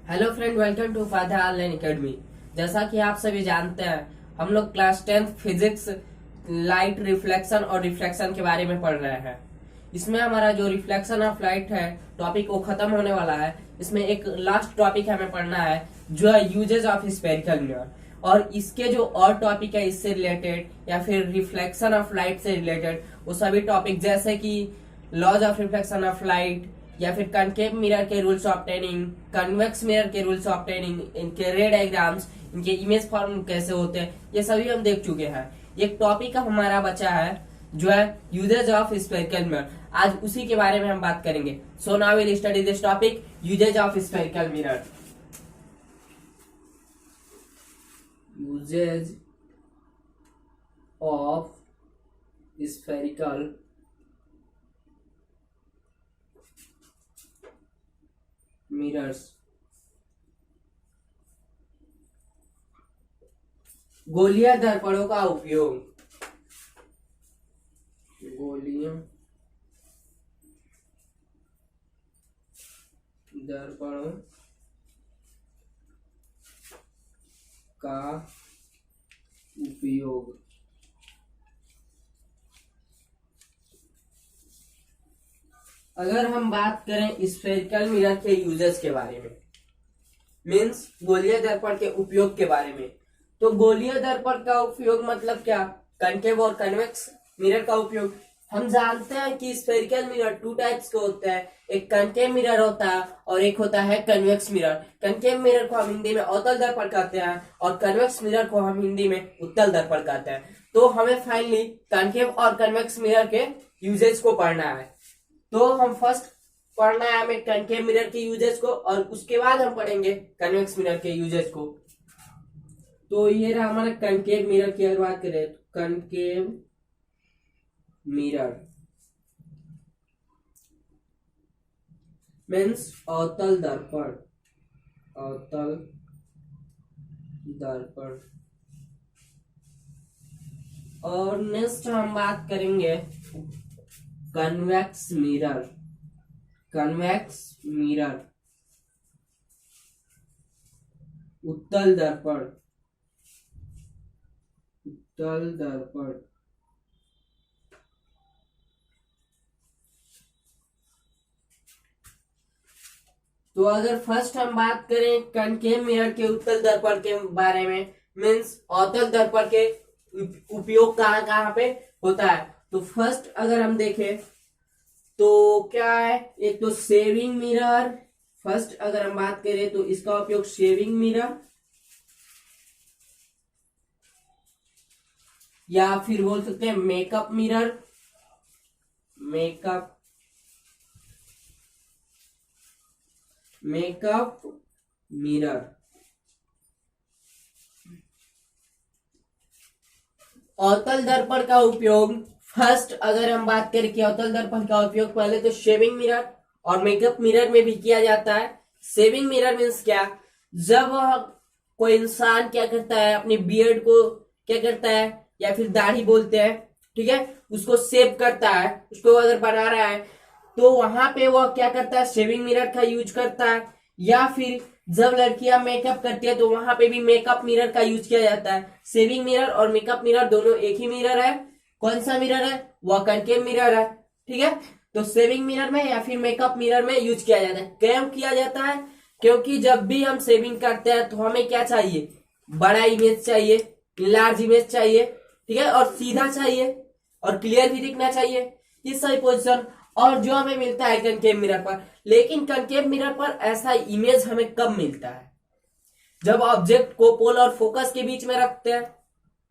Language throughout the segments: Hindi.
हेलो फ्रेंड, वेलकम टू फायदा ऑनलाइन एकेडमी। जैसा कि आप सभी जानते हैं, हम लोग क्लास 10 फिजिक्स लाइट रिफ्लेक्शन और रिफ्लेक्शन के बारे में पढ़ रहे हैं। इसमें हमारा जो रिफ्लेक्शन ऑफ लाइट है टॉपिक वो खत्म होने वाला है। इसमें एक लास्ट टॉपिक हमें पढ़ना है जो है यूजेज ऑफ स्फेरिकल मिरर, और इसके जो और टॉपिक है इससे रिलेटेड या फिर रिफ्लेक्शन ऑफ लाइट से रिलेटेड वो सभी टॉपिक, जैसे कि laws of reflection of light या फिर कनकेव मिरर के रूल्स ऑब्टेनिंग, कन्वेक्स मिरर के रूल्स ऑब्टेनिंग, इनके रे डायग्राम्स, इनके इमेज फॉर्म कैसे होते हैं, ये सभी हम देख चुके हैं। एक टॉपिक हमारा बचा है जो है यूजेज ऑफ स्फेरिकल मिरर। आज उसी के बारे में हम बात करेंगे। So now will study this topic, uses of spherical mirror. Uses of spherical mirrors. गोलीय दर्पणों का उपयोग। गोलीय दर्पणों का उपयोग। अगर हम बात करें स्फेरिकल मिरर के यूजेस के बारे में, मीन्स गोलीय दर्पण के उपयोग के बारे में, तो गोलीय दर्पण का उपयोग मतलब क्या? कनकेव और कन्वेक्स मिरर का उपयोग। हम जानते हैं कि स्फेरिकल मिरर टू टाइप्स के होते हैं, एक कनकेव मिरर होता है और एक होता है कन्वेक्स मिरर। कनकेव मिरर को हम हिंदी में अवतल दर्पण कहते हैं और कन्वेक्स मिरर को हम हिंदी में उत्तल दर्पण कहते हैं। तो हमें फाइनली कनकेव और कन्वेक्स मिरर के यूजेस को पढ़ना है। तो हम फर्स्ट पढ़ना है हमें कनकेव मिरर के यूजेस को, और उसके बाद हम पढ़ेंगे कन्वेक्स मिरर के यूजेस को। तो ये रहा हमारा कनकेव मिरर की अगर बात करें तो कनकेव मिरर मीन्स अवतल दर्पण। अवतल दर्पण। और नेक्स्ट हम बात करेंगे कन्वेक्स मिरर। कन्वेक्स मिरर उत्तल दर्पण। उत्तल दर्पण। तो अगर फर्स्ट हम बात करें कनकेव मिरर के उत्तल दर्पण के बारे में, मीन्स अवतल दर्पण के उपयोग कहाँ कहाँ पे होता है, तो फर्स्ट अगर हम देखें तो क्या है, एक तो शेविंग मिरर। फर्स्ट अगर हम बात करें तो इसका उपयोग शेविंग मिरर या फिर बोल सकते हैं मेकअप मिरर। Makeup mirror. अवतल दर्पण का उपयोग फर्स्ट अगर हम बात करें कि अवतल दर्पण का उपयोग पहले तो शेविंग मिरर और मेकअप मिरर में भी किया जाता है। शेविंग मिरर मीन्स क्या? जब कोई इंसान क्या करता है, अपनी बियर्ड को क्या करता है या फिर दाढ़ी बोलते हैं, ठीक है, उसको शेव करता है, उसको अगर बना रहा है तो वहां पे वह क्या करता है, शेविंग मिरर का यूज करता है। या फिर जब लड़कियां मेकअप करती है तो वहां पे भी मेकअप मिरर का यूज किया जाता है। शेविंग मिरर और मेकअप मिरर दोनों एक ही मिरर है। कौन सा मिरर है? वह कनकेव मिरर है, ठीक है। तो शेविंग मिरर में या फिर मेकअप मिरर में यूज किया जाता है। क्यों किया जाता है? क्योंकि जब भी हम शेविंग करते हैं तो हमें क्या चाहिए? बड़ा इमेज चाहिए, लार्ज इमेज चाहिए, ठीक है, और सीधा चाहिए और क्लियर भी दिखना चाहिए, ये सही पोजिशन। और जो हमें मिलता है कनकेव मिरर पर, लेकिन कनकेव मिरर पर ऐसा इमेज हमें कब मिलता है? जब ऑब्जेक्ट को पोल और फोकस के बीच में रखते हैं।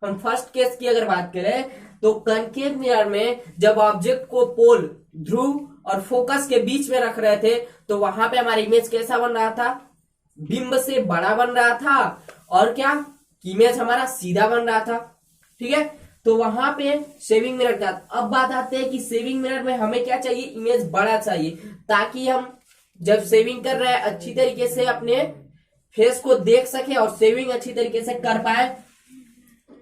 हम फर्स्ट केस की अगर बात करें तो कनकेव मिरर में जब ऑब्जेक्ट को पोल, ध्रुव और फोकस के बीच में रख रहे थे तो वहां पे हमारा इमेज कैसा बन रहा था? बिंब से बड़ा बन रहा था, और क्या, इमेज हमारा सीधा बन रहा था, ठीक है। तो वहां पे शेविंग मिरर का। अब बात आते हैं कि शेविंग मिरर में हमें क्या चाहिए? इमेज बड़ा चाहिए, ताकि हम जब शेविंग कर रहे हैं अच्छी तरीके से अपने फेस को देख सके और शेविंग अच्छी तरीके से कर पाए।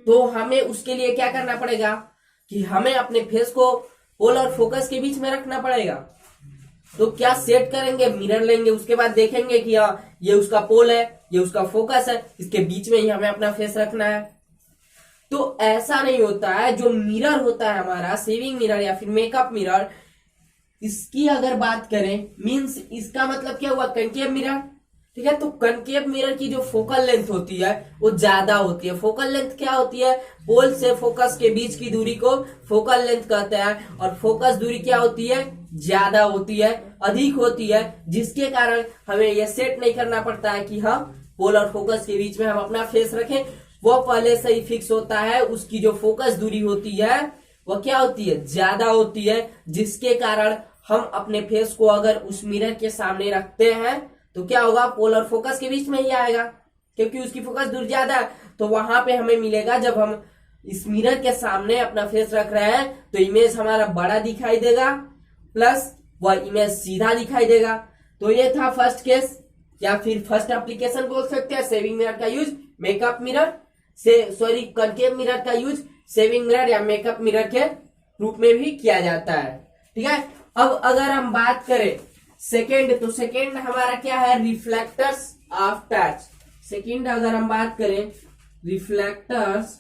तो हमें उसके लिए क्या करना पड़ेगा कि हमें अपने फेस को पोल और फोकस के बीच में रखना पड़ेगा। तो क्या सेट करेंगे, मिरर लेंगे, उसके बाद देखेंगे कि हाँ ये उसका पोल है, ये उसका फोकस है, इसके बीच में ही हमें अपना फेस रखना है। तो ऐसा नहीं होता है। जो मिरर होता है हमारा सेविंग मिरर या फिर मेकअप मिरर, इसकी अगर बात करें मींस इसका मतलब क्या हुआ, कनकेव मिरर। ठीक है, तो कनकेव मिरर की जो फोकल लेंथ होती है वो ज्यादा होती है। फोकल लेंथ क्या होती है, पोल से फोकस के बीच की दूरी को फोकल लेंथ कहते हैं, और फोकस दूरी क्या होती है, ज्यादा होती है, अधिक होती है, जिसके कारण हमें यह सेट नहीं करना पड़ता है कि हाँ पोल और फोकस के बीच में हम अपना फेस रखें। वो पहले से ही फिक्स होता है, उसकी जो फोकस दूरी होती है वो क्या होती है, ज्यादा होती है, जिसके कारण हम अपने फेस को अगर उस मिरर के सामने रखते हैं तो क्या होगा, पोल और फोकस के बीच में ही आएगा, क्योंकि उसकी फोकस दूर ज्यादा है। तो वहां पे हमें मिलेगा, जब हम इस मिरर के सामने अपना फेस रख रहे हैं तो इमेज हमारा बड़ा दिखाई देगा, प्लस वह इमेज सीधा दिखाई देगा। तो ये था फर्स्ट केस, या फिर फर्स्ट एप्लीकेशन बोल सकते हैं, सेविंग मिरर का यूज मेकअप मिरर से, सॉरी कनकेव मिरर का यूज सेविंग मिरर या मेकअप मिरर के रूप में भी किया जाता है। ठीक है, अब अगर हम बात करें सेकेंड, तो सेकेंड हमारा क्या है, रिफ्लेक्टर्स ऑफ टच। सेकेंड अगर हम बात करें reflectors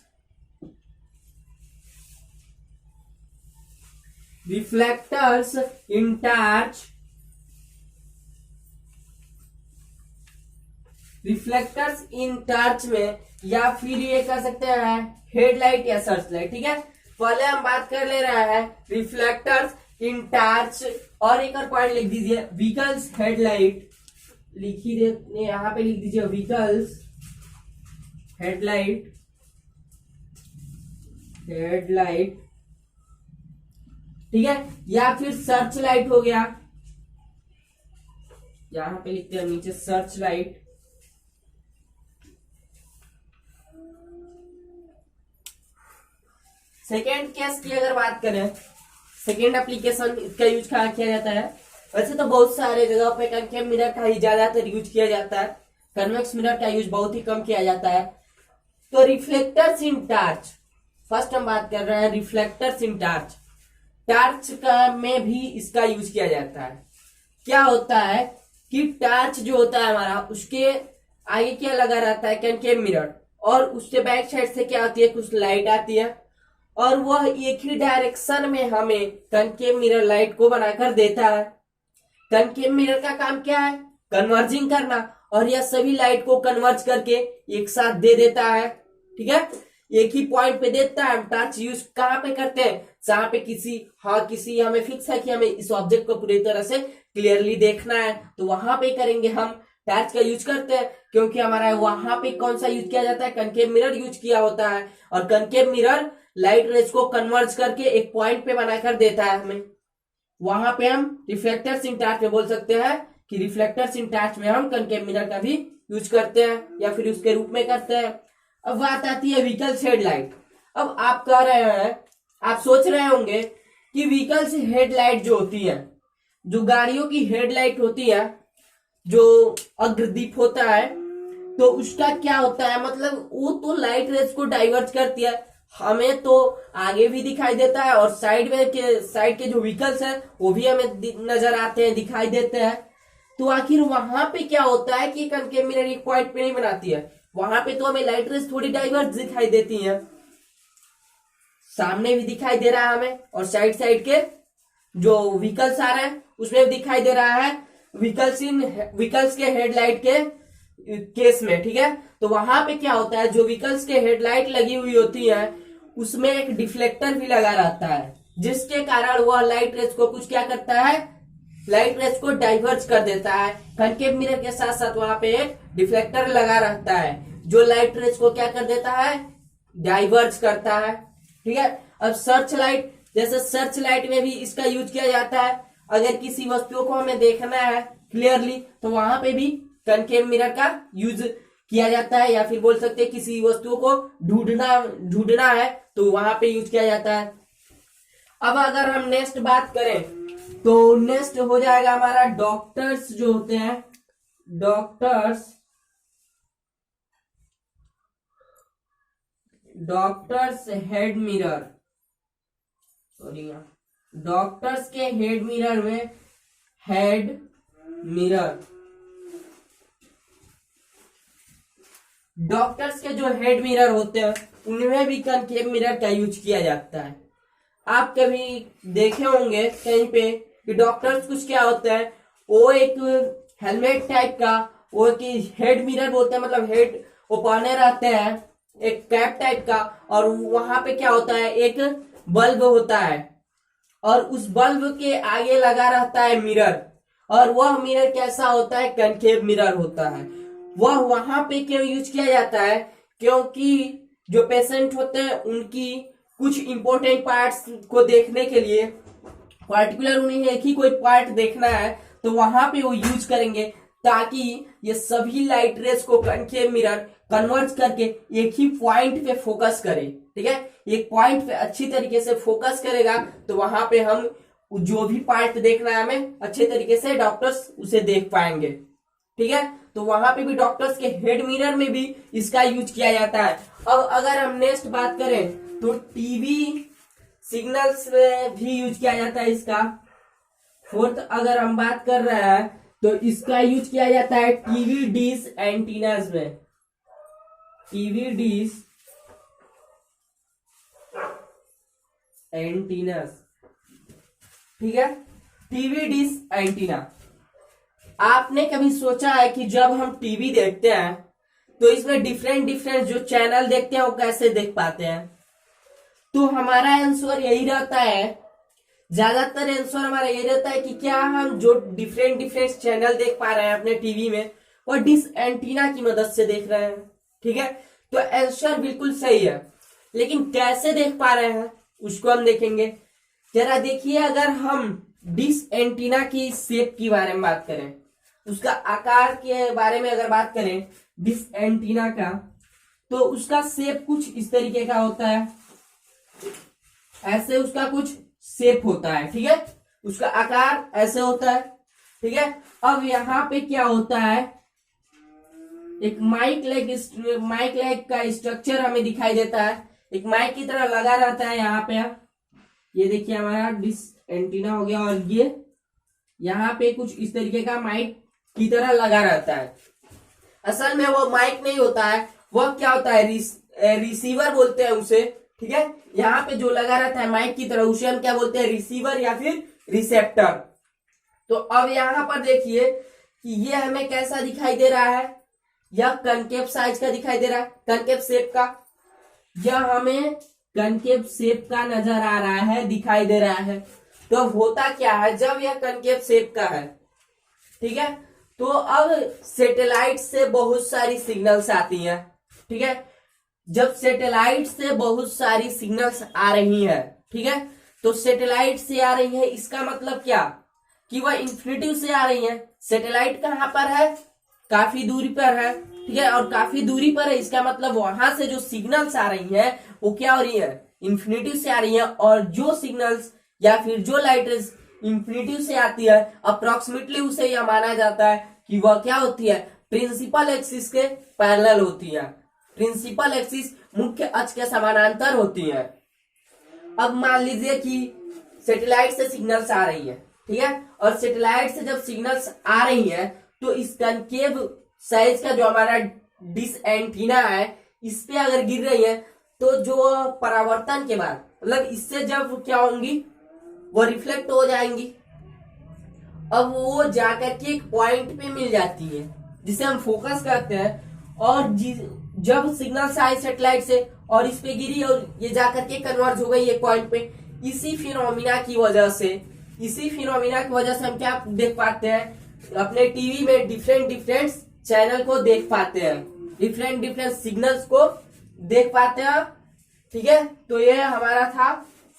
in touch, reflectors in touch में, या फिर ये कह सकते हैं हेडलाइट या सर्च लाइट। ठीक है, पहले हम बात कर ले रहे हैं रिफ्लेक्टर्स इन टच, और एक और पॉइंट लिख दीजिए व्हीकल्स हेडलाइट, लिखी दे यहां पे लिख दीजिए व्हीकल्स हेडलाइट, ठीक है, या फिर सर्च लाइट हो गया, यहां पे लिखते हैं नीचे सर्च लाइट। सेकेंड केस की अगर बात करें, सेकेंड एप्लीकेशन इसका यूज कहाँ किया जाता है, वैसे तो बहुत सारे जगह पे कनकेव मिरर का ही ज्यादातर यूज किया जाता है, कन्वेक्स मिरर का यूज बहुत ही कम किया जाता है। तो रिफ्लेक्टर्स इन टार्च, फर्स्ट हम बात कर रहे हैं रिफ्लेक्टर्स इन टार्च। टार्च का में भी इसका यूज किया जाता है। क्या होता है कि टार्च जो होता है हमारा, उसके आगे क्या लगा रहता है, कनकेव मिरर, और उसके बैक साइड से क्या होती है, कुछ लाइट आती है, और वह एक ही डायरेक्शन में हमें कनकेव मिरर लाइट को बनाकर देता है। कनकेव मिरर का काम क्या है, कन्वर्जिंग करना, और यह सभी लाइट को कन्वर्ज करके एक साथ दे देता है। ठीक है, एक ही पॉइंट पे देता है। हम टच यूज कहाँ पे करते हैं, जहां पे किसी हमें फिक्स है कि हमें इस ऑब्जेक्ट को पूरी तरह से क्लियरली देखना है, तो वहां पे करेंगे हम टच का यूज करते हैं, क्योंकि हमारा वहां पे कौन सा यूज किया जाता है, कनकेव मिरर यूज किया होता है, और कनकेव मिरर लाइट रेज को कन्वर्ज करके एक पॉइंट पे बनाकर देता है हमें। वहां पे हम रिफ्लेक्टर्स इन टच में बोल सकते हैं कि रिफ्लेक्टर्स इन टच में हम कनकेव मिरर का भी यूज करते हैं, या फिर उसके रूप में करते हैं। अब बात आती है व्हीकल्स हेडलाइट। अब आप कह रहे हैं, आप सोच रहे होंगे कि व्हीकल्स हेडलाइट जो होती है, जो गाड़ियों की हेडलाइट होती है, जो अग्रदीप होता है, तो उसका क्या होता है, मतलब वो तो लाइट रेज को डाइवर्ट करती है, हमें तो आगे भी दिखाई देता है, और साइड के जो व्हीकल्स है वो भी हमें नजर आते हैं, दिखाई देते हैं। तो आखिर वहां पे क्या होता है कि कनकेव मिरर एक पॉइंट पे नहीं बनाती है, वहां पे तो हमें लाइट रेज थोड़ी डाइवर्स दिखाई देती हैं, सामने भी दिखाई दे रहा है हमें, और साइड के जो व्हीकल्स आ रहे हैं उसमें भी दिखाई दे रहा है, व्हीकल्स के हेडलाइट के केस में। ठीक है, तो वहां पे क्या होता है, जो व्हीकल्स के हेडलाइट लगी हुई होती है उसमें एक डिफ्लेक्टर भी लगा रहता है, जिसके कारण वह लाइट रेज को कुछ क्या करता है, लाइट रेज को डाइवर्ज कर देता है। कनकेव मिरर के साथ साथ वहां पे एक डिफ्लेक्टर लगा रहता है, जो लाइट रेज को क्या कर देता है, डाइवर्ज करता है। ठीक है, अब सर्च लाइट, जैसे सर्च लाइट में भी इसका यूज किया जाता है। अगर किसी वस्तुओं को हमें देखना है क्लियरली, तो वहां पे भी कनकेव मिरर का यूज किया जाता है, या फिर बोल सकते हैं किसी वस्तुओं को ढूंढना है तो वहां पे यूज किया जाता है। अब अगर हम नेक्स्ट बात करें, तो नेक्स्ट हो जाएगा हमारा डॉक्टर्स जो होते हैं, doctors head mirror, sorry doctors के हेड मिरर में हेड मिरर। डॉक्टर्स के जो हेड मिरर होते हैं उनमें भी कनकेव मिरर का यूज किया जाता है। आप कभी देखे होंगे कहीं पे कि डॉक्टर्स कुछ क्या होता है, वो एक हेलमेट टाइप का, वो कि हेड मिरर बोलते हैं, मतलब हेड वो पहने रहते हैं, एक कैप टाइप का, और वहां पे क्या होता है, एक बल्ब होता है और उस बल्ब के आगे लगा रहता है मिरर, और वह मिरर कैसा होता है, कनकेव मिरर होता है। वह वहां पे क्यों यूज किया जाता है, क्योंकि जो पेशेंट होते हैं उनकी कुछ इंपॉर्टेंट पार्ट्स को देखने के लिए, पर्टिकुलर उन्हें एक ही कोई पार्ट देखना है तो वहां पे वो यूज करेंगे, ताकि ये सभी लाइट रेस को कनकेव मिरर कन्वर्ट करके एक ही पॉइंट पे फोकस करे। ठीक है, एक पॉइंट पे अच्छी तरीके से फोकस करेगा तो वहां पे हम जो भी पार्ट देखना है हमें अच्छे तरीके से डॉक्टर्स उसे देख पाएंगे। ठीक है, तो वहां पे भी डॉक्टर्स के हेड मिरर में भी इसका यूज किया जाता है। अब अगर हम नेक्स्ट बात करें तो टीवी सिग्नल्स में भी यूज किया जाता है इसका। फोर्थ अगर हम बात कर रहे हैं तो इसका यूज किया जाता है टीवी डिश एंटीनास में। टीवी डिश एंटीनास, ठीक है, टीवी डिश एंटीना। आपने कभी सोचा है कि जब हम टीवी देखते हैं तो इसमें डिफरेंट जो चैनल देखते हैं वो कैसे देख पाते हैं? तो हमारा आंसर यही रहता है, ज्यादातर आंसर हमारा यही रहता है कि क्या हम जो डिफरेंट चैनल देख पा रहे हैं अपने टीवी में वो डिश एंटीना की मदद से देख रहे हैं। ठीक है, तो आंसर बिल्कुल सही है, लेकिन कैसे देख पा रहे हैं उसको हम देखेंगे। जरा देखिए, अगर हम डिश एंटीना की शेप के बारे में बात करें, उसका आकार के बारे में अगर बात करें डिश एंटीना का, तो उसका शेप कुछ इस तरीके का होता है, ऐसे उसका कुछ शेप होता है। ठीक है, उसका आकार ऐसे होता है। ठीक है, अब यहाँ पे क्या होता है, एक माइक लेग का स्ट्रक्चर हमें दिखाई देता है, एक माइक की तरह लगा रहता है यहाँ पे। ये देखिए हमारा डिश एंटीना हो गया, और ये यहाँ पे कुछ इस तरीके का माइक की तरह लगा रहता है। असल में वो माइक नहीं होता है, वह क्या होता है, रिसीवर बोलते हैं उसे। ठीक है, यहाँ पे जो लगा रहता है माइक की तरह उसे हम क्या बोलते हैं, रिसीवर या फिर रिसेप्टर। तो अब यहाँ पर देखिए कि ये हमें कैसा दिखाई दे रहा है, यह कनकेव साइज का दिखाई दे रहा है, कनकेव शेप का। यह हमें कनकेव शेप का नजर आ रहा है, दिखाई दे रहा है। तो होता क्या है, जब यह कनकेव शेप का है, ठीक है, तो अब सैटेलाइट से बहुत सारी सिग्नल्स आती हैं। ठीक है, जब सैटेलाइट से बहुत सारी सिग्नल्स आ रही हैं, ठीक है, तो सैटेलाइट से आ रही है, इसका मतलब क्या कि वह इन्फिनिटी से आ रही है। सैटेलाइट कहां पर है, काफी दूरी पर है। ठीक है, और काफी दूरी पर है, इसका मतलब वहां से जो सिग्नल्स आ रही हैं वो क्या हो रही है, इन्फिनिटी से आ रही है। और जो सिग्नल्स या फिर जो लाइट रेज इन्फिनिटी से आती है, अप्रोक्सीमेटली उसे यह माना जाता है कि वह क्या होती है, प्रिंसिपल एक्सिस के पैरेलल होती है। प्रिंसिपल एक्सिस मुख्य अक्ष के समानांतर होती है। अब मान लीजिए कि सैटेलाइट से सिग्नल्स आ रही है, ठीक है, और सैटेलाइट से जब सिग्नल्स आ रही है तो इस कनकेव साइज का जो हमारा डिश एंटीना है इस पे अगर गिर रही है तो जो परावर्तन के बाद, मतलब इससे जब क्या होंगी, वो रिफ्लेक्ट हो जाएंगी। अब वो जाकर के एक पॉइंट पे मिल जाती है जिसे हम फोकस करते हैं, और जब सिग्नल आए सेटेलाइट से और इस पे गिरी और ये जाकर के कन्वर्ज हो गई एक पॉइंट पे, इसी फिनोमिना की वजह से हम क्या देख पाते हैं, अपने टीवी में डिफरेंट चैनल को देख पाते हैं, डिफरेंट सिग्नल्स को देख पाते हैं। ठीक है, तो ये हमारा था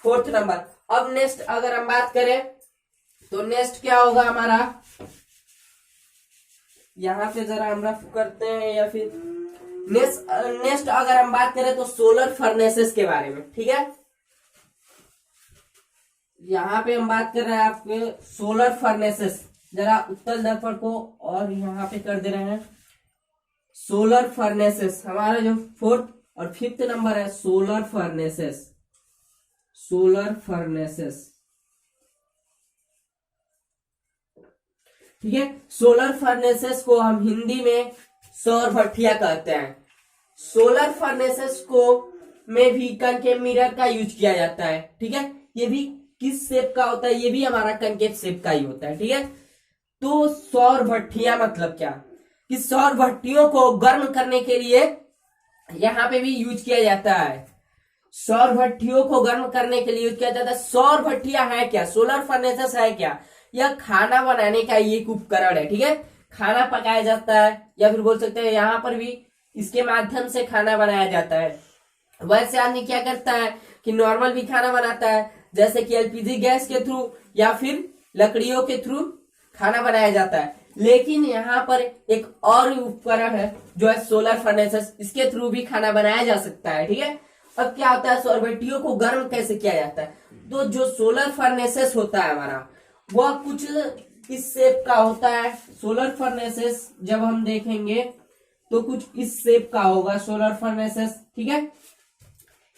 फोर्थ नंबर। अब नेक्स्ट अगर हम बात करें तो नेक्स्ट क्या होगा हमारा, यहाँ पे जरा हम रफ करते हैं, या फिर नेक्स्ट अगर हम बात करें तो सोलर फर्नेसेस के बारे में। ठीक है, यहाँ पे हम बात कर रहे हैं आपके सोलर फर्नेसेस। जरा उत्तल दर्पण को और यहाँ पे कर दे रहे हैं। सोलर फर्नेसेस हमारा जो फोर्थ और फिफ्थ नंबर है, सोलर फर्नेसेस। ठीक है। सोलर फर्नेसेस को हम हिंदी में सौर भट्टियां कहते हैं। सोलर फर्नेसेस को में भी कनकेव मिरर का यूज किया जाता है। ठीक है, ये भी किस शेप का होता है, ये भी हमारा कनकेव शेप का ही होता है। ठीक है, तो सौर भट्टियां मतलब क्या, कि सौर भट्टियों को गर्म करने के लिए यहां पे भी यूज किया जाता है। सौर भट्टियों को गर्म करने के लिए यूज किया जाता है। सौर भट्टियां है क्या, सोलर फर्नेसेस है क्या, यह खाना बनाने का एक उपकरण है। ठीक है, खाना पकाया जाता है, या फिर बोल सकते हैं यहाँ पर भी इसके माध्यम से खाना बनाया जाता है। वैसे आदमी क्या करता है कि नॉर्मल भी खाना बनाता है, जैसे कि एलपीजी गैस के थ्रू या फिर लकड़ियों के थ्रू खाना बनाया जाता है। लेकिन यहाँ पर एक और उपकरण है जो है सोलर फर्नेसेस, इसके थ्रू भी खाना बनाया जा सकता है। ठीक है, अब क्या होता है, सौर भट्टियों को गर्म कैसे किया जाता है, तो जो सोलर फर्नेसेस होता है हमारा, वह कुछ इस शेप का होता है। सोलर फर्नेसेस जब हम देखेंगे तो कुछ इस शेप का होगा सोलर फर्नेसेस। ठीक है,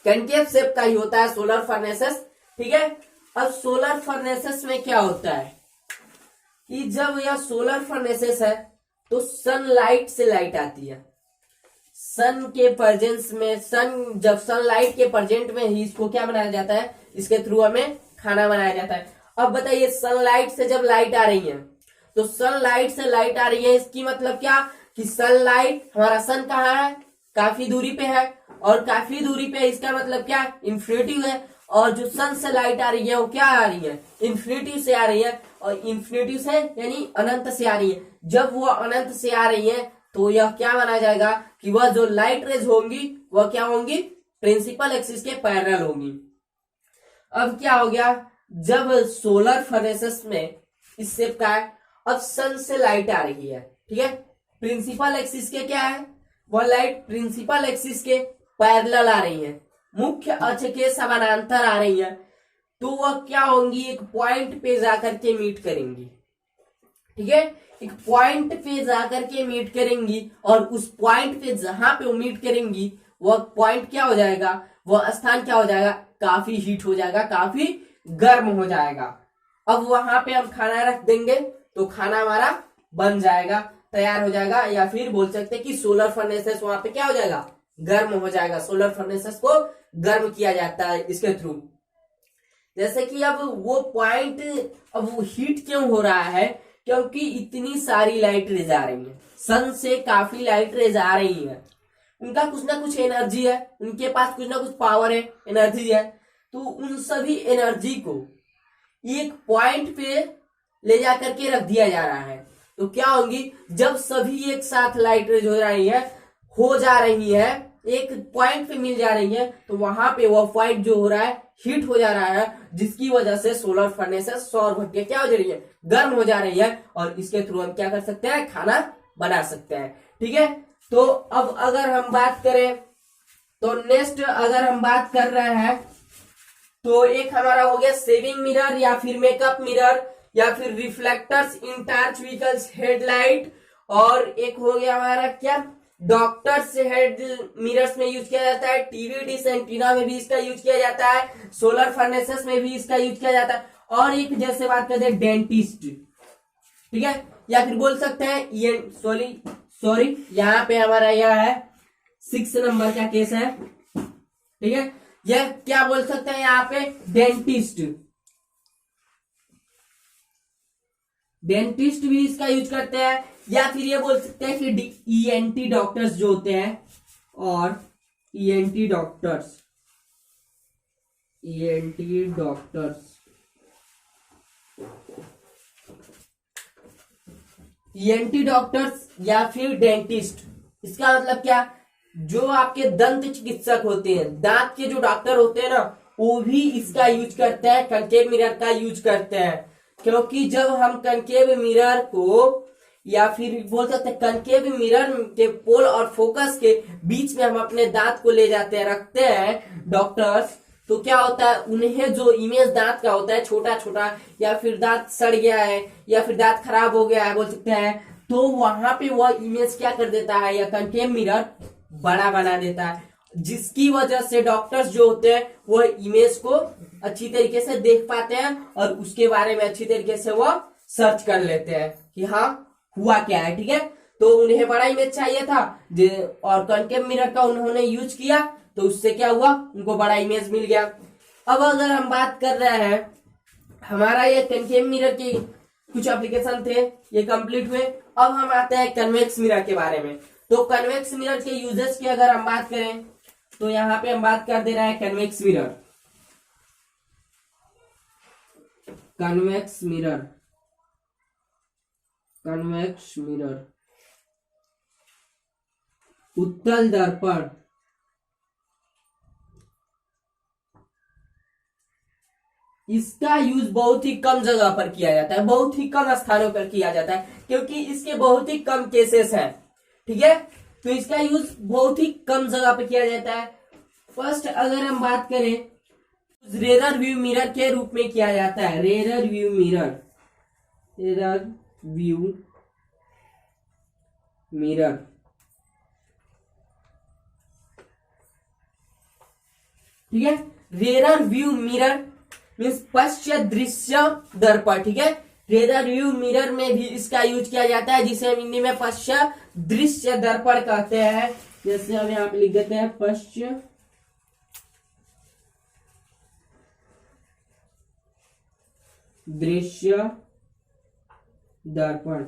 कनकेव शेप का ही होता है सोलर फर्नेसेस। ठीक है, अब सोलर फर्नेसेस में क्या होता है कि जब यह सोलर फर्नेसेस है तो सनलाइट से लाइट आती है। सन के प्रेजेंस में, जब सनलाइट के प्रेजेंट में ही इसको क्या बनाया जाता है, इसके थ्रू हमें खाना बनाया जाता है। अब बताइए, सनलाइट से जब लाइट आ रही है तो सनलाइट से लाइट आ रही है, इसकी मतलब क्या कि सनलाइट, हमारा सन कहाँ है, काफी दूरी पे है, और काफी दूरी पे इसका मतलब क्या, इन्फिनिटी है। और जो सन से लाइट आ रही है वो क्या आ रही है, इन्फिनिटी से आ रही है, और इन्फिनिटी से यानी अनंत से आ रही है। जब वो अनंत से आ रही है तो यह क्या माना जाएगा कि वह जो लाइट रेज होंगी वह क्या होंगी, प्रिंसिपल एक्सिस के पैरेलल होंगी। अब क्या हो गया, जब सोलर फर्नेसेस में इस शेप का है, अब सन से लाइट आ रही है। ठीक है, प्रिंसिपल एक्सिस के क्या है, वह लाइट प्रिंसिपल एक्सिस के पैरेलल आ रही है, मुख्य अक्ष के समानांतर आ रही है, तो वह क्या होंगी, एक पॉइंट पे जाकर के मीट करेंगी। ठीक है, एक पॉइंट पे जाकर के मीट करेंगी, और उस पॉइंट पे जहां पे वो मीट करेंगी वह पॉइंट क्या हो जाएगा, वह स्थान क्या हो जाएगा, काफी हीट हो जाएगा, काफी गर्म हो जाएगा। अब वहां पे हम खाना रख देंगे तो खाना हमारा बन जाएगा, तैयार हो जाएगा, या फिर बोल सकते हैं कि सोलर फर्नेसेस वहां पे क्या हो जाएगा, गर्म हो जाएगा। सोलर फर्नेसेस को गर्म किया जाता है इसके थ्रू। जैसे कि अब वो पॉइंट, अब वो हीट क्यों हो रहा है, क्योंकि इतनी सारी लाइट रेज आ रही है, सन से काफी लाइट रेज आ रही है, उनका कुछ ना कुछ एनर्जी है, उनके पास कुछ ना कुछ पावर है, एनर्जी है, तो उन सभी एनर्जी को एक पॉइंट पे ले जाकर के रख दिया जा रहा है। तो क्या होंगी, जब सभी एक साथ लाइट रेज हो जा रही है, एक पॉइंट पे मिल जा रही है, तो वहां पे वो पॉइंट जो हो रहा है हीट हो जा रहा है, जिसकी वजह से सोलर फर्नेसेस, सौर भट्टियां क्या हो जा रही है, गर्म हो जा रही है, और इसके थ्रू हम क्या कर सकते हैं, खाना बना सकते हैं। ठीक है, तो अब अगर हम बात करें, तो नेक्स्ट अगर हम बात कर रहे हैं, तो एक हमारा हो गया सेविंग मिरर, या फिर मेकअप मिरर, या फिर रिफ्लेक्टर्स इन टॉर्च व्हीकल्स हेडलाइट, और एक हो गया हमारा क्या, डॉक्टर्स हेड मिरर्स में यूज किया जाता है, टीवी डिश एंटीना में भी इसका यूज किया जाता है, सोलर फर्नेसेस में भी इसका यूज किया जाता है, और एक जैसे बात करते हैं डेंटिस्ट। ठीक है, या फिर बोल सकते हैं सॉरी यहाँ पे हमारा यह है 6 नंबर का केस है। ठीक है, यह क्या बोल सकते हैं यहाँ पे, डेंटिस्ट भी इसका यूज करते हैं, या फिर ये बोल सकते हैं कि ईएनटी डॉक्टर्स जो होते हैं, और ईएनटी डॉक्टर्स या फिर डेंटिस्ट, इसका मतलब क्या, जो आपके दंत चिकित्सक होते हैं, दांत के जो डॉक्टर होते हैं ना, वो भी इसका यूज करते हैं, कनकेव मिरर का यूज करते हैं। क्योंकि जब हम कनकेव मिरर को, या फिर बोल सकते हैं कनकेव मिरर के पोल और फोकस के बीच में हम अपने दांत को ले जाते हैं, रखते हैं डॉक्टर्स, तो क्या होता है, उन्हें जो इमेज दांत का होता है छोटा छोटा, या फिर दांत सड़ गया है, या फिर दांत खराब हो गया है बोल सकते हैं, तो वहां पे वह इमेज क्या कर देता है, या कनकेव मिरर बड़ा बना देता है, जिसकी वजह से डॉक्टर्स जो होते हैं वह इमेज को अच्छी तरीके से देख पाते हैं, और उसके बारे में अच्छी तरीके से वह सर्च कर लेते हैं कि हाँ हुआ क्या है, ठीक है। तो उन्हें बड़ा इमेज चाहिए था और कॉन्केव मिरर का उन्होंने यूज किया, तो उससे क्या हुआ, उनको बड़ा इमेज मिल गया। अब अगर हम बात कर रहे हैं, हमारा ये कॉन्केव मिरर की कुछ एप्लीकेशन थे, ये कंप्लीट हुए। अब हम आते हैं कन्वेक्स मिरर के बारे में। तो कन्वेक्स मिरर के यूजेस की अगर हम बात करें, तो यहाँ पे हम बात कर दे रहे हैं convex mirror. Convex mirror, convex mirror, उत्तल दर्पण, इसका यूज बहुत ही कम जगह पर किया जाता है, बहुत ही कम स्थानों पर किया जाता है, क्योंकि इसके बहुत ही कम केसेस हैं, ठीक है। तो इसका यूज बहुत ही कम जगह पर किया जाता है। फर्स्ट अगर हम बात करें, रेयर व्यू मिरर के रूप में किया जाता है। Rear view mirror, rear view mirror, ठीक है। रेयर व्यू मिरर मीन्स पश्चात दृश्य दर्पण, ठीक है। रेयर व्यू मिरर में भी इसका यूज किया जाता है, जिसे हम हिंदी में पश्चात दृश्य दर्पण कहते हैं। जैसे हम यहाँ पे लिख देते हैं पश्चात दृश्य दर्पण।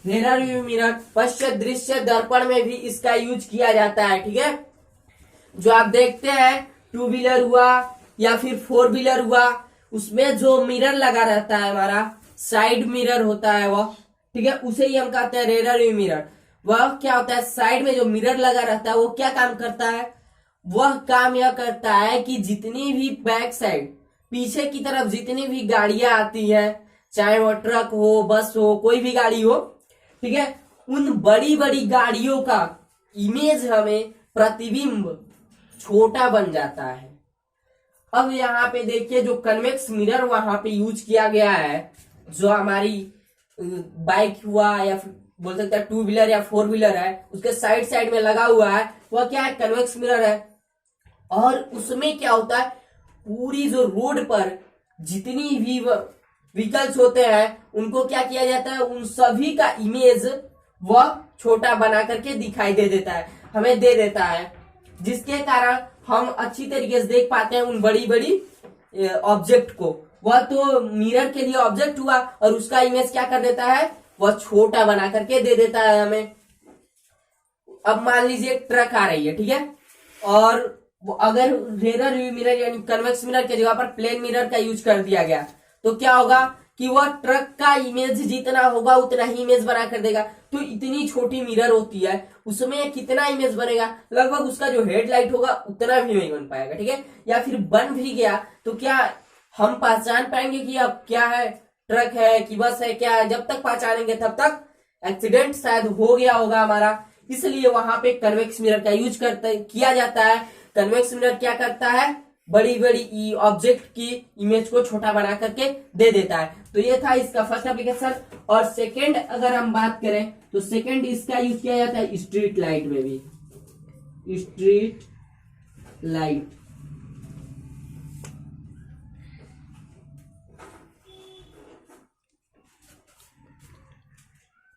रेयर व्यू मिरर पश्चात दृश्य दर्पण में भी इसका यूज किया जाता है, ठीक है। जो आप देखते हैं टू व्हीलर हुआ या फिर फोर व्हीलर हुआ, उसमें जो मिरर लगा रहता है, हमारा साइड मिरर होता है वह, ठीक है, उसे ही हम कहते हैं रेयर व्यू मिरर। वह क्या होता है, साइड में जो मिरर लगा रहता है वो क्या काम करता है, वह काम यह करता है कि जितनी भी बैक साइड पीछे की तरफ जितनी भी गाड़ियां आती है, चाहे वो ट्रक हो, बस हो, कोई भी गाड़ी हो, ठीक है, उन बड़ी बड़ी गाड़ियों का इमेज हमें प्रतिबिंब छोटा बन जाता है। अब यहाँ पे देखिए जो कन्वेक्स मिरर वहां पे यूज किया गया है, जो हमारी बाइक हुआ या फिर बोल सकते हैं टू व्हीलर या फोर व्हीलर है, उसके साइड साइड में लगा हुआ है, वह क्या है, कन्वेक्स मिरर है। और उसमें क्या होता है, पूरी जो रोड पर जितनी भी व्हीकल्स होते हैं उनको क्या किया जाता है, उन सभी का इमेज वह छोटा बना करके दिखाई दे देता है, हमें दे देता है, जिसके कारण हम अच्छी तरीके से देख पाते हैं उन बड़ी बड़ी ऑब्जेक्ट को। वह तो मिरर के लिए ऑब्जेक्ट हुआ और उसका इमेज क्या कर देता है, वह छोटा बना करके दे देता है हमें। अब मान लीजिए ट्रक आ रही है, ठीक है, और अगर रेयर व्यू मिरर यानी कन्वेक्स मिरर के जगह पर प्लेन मिरर का यूज कर दिया गया, तो क्या होगा कि वह ट्रक का इमेज जितना होगा उतना ही इमेज बना कर देगा। तो इतनी छोटी मिरर होती है, उसमें कितना इमेज बनेगा, लगभग उसका जो हेडलाइट होगा उतना भी नहीं बन पाएगा, ठीक है। या फिर बन भी गया तो क्या हम पहचान पाएंगे कि अब क्या है, ट्रक है कि बस है, क्या है, जब तक पहचानेंगे तब तक एक्सीडेंट शायद हो गया होगा हमारा। इसलिए वहां पे कन्वेक्स मिरर का यूज किया जाता है। कन्वेक्स मिरर क्या करता है, बड़ी बड़ी ऑब्जेक्ट की इमेज को छोटा बना करके दे देता है। तो ये था इसका फर्स्ट एप्लीकेशन। और सेकंड अगर हम बात करें, तो सेकंड इसका यूज किया जाता है स्ट्रीट लाइट में भी। स्ट्रीट लाइट,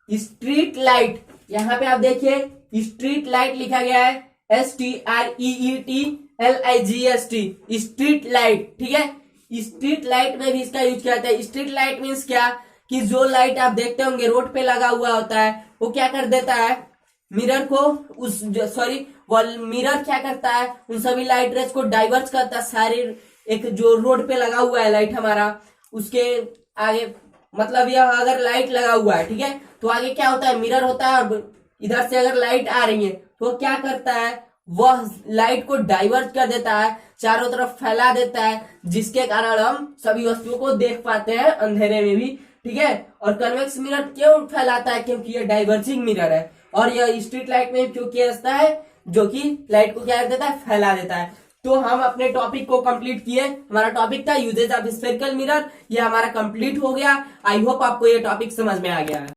स्ट्रीट लाइट, यहां पे आप देखिए स्ट्रीट लाइट लिखा गया है, STREETLIGHT, स्ट्रीट लाइट, ठीक है। स्ट्रीट लाइट में भी इसका यूज किया जाता है। स्ट्रीट लाइट मीन्स क्या, कि जो लाइट आप देखते होंगे रोड पे लगा हुआ होता है, वो क्या कर देता है, मिरर को मिरर क्या करता है, उन सभी लाइट रेज को डाइवर्ट करता है सारे, एक जो रोड पे लगा हुआ है लाइट हमारा, उसके आगे, मतलब यह अगर लाइट लगा हुआ है, ठीक है, तो आगे क्या होता है, मिरर होता है, और इधर से अगर लाइट आ रही है तो क्या करता है, वह लाइट को डाइवर्ट कर देता है, चारों तरफ फैला देता है, जिसके कारण हम सभी वस्तुओं को देख पाते हैं अंधेरे में भी, ठीक है। और कन्वेक्स मिरर क्यों फैलाता है, क्योंकि ये डाइवर्जिंग मिरर है। और यह स्ट्रीट लाइट में क्यों किया जाता है, जो कि लाइट को क्या कर देता है, फैला देता है। तो हम अपने टॉपिक को कंप्लीट किए। हमारा टॉपिक था यूजेज ऑफ स्फेरिकल मिरर, ये हमारा कंप्लीट हो गया। आई होप आपको ये टॉपिक समझ में आ गया है।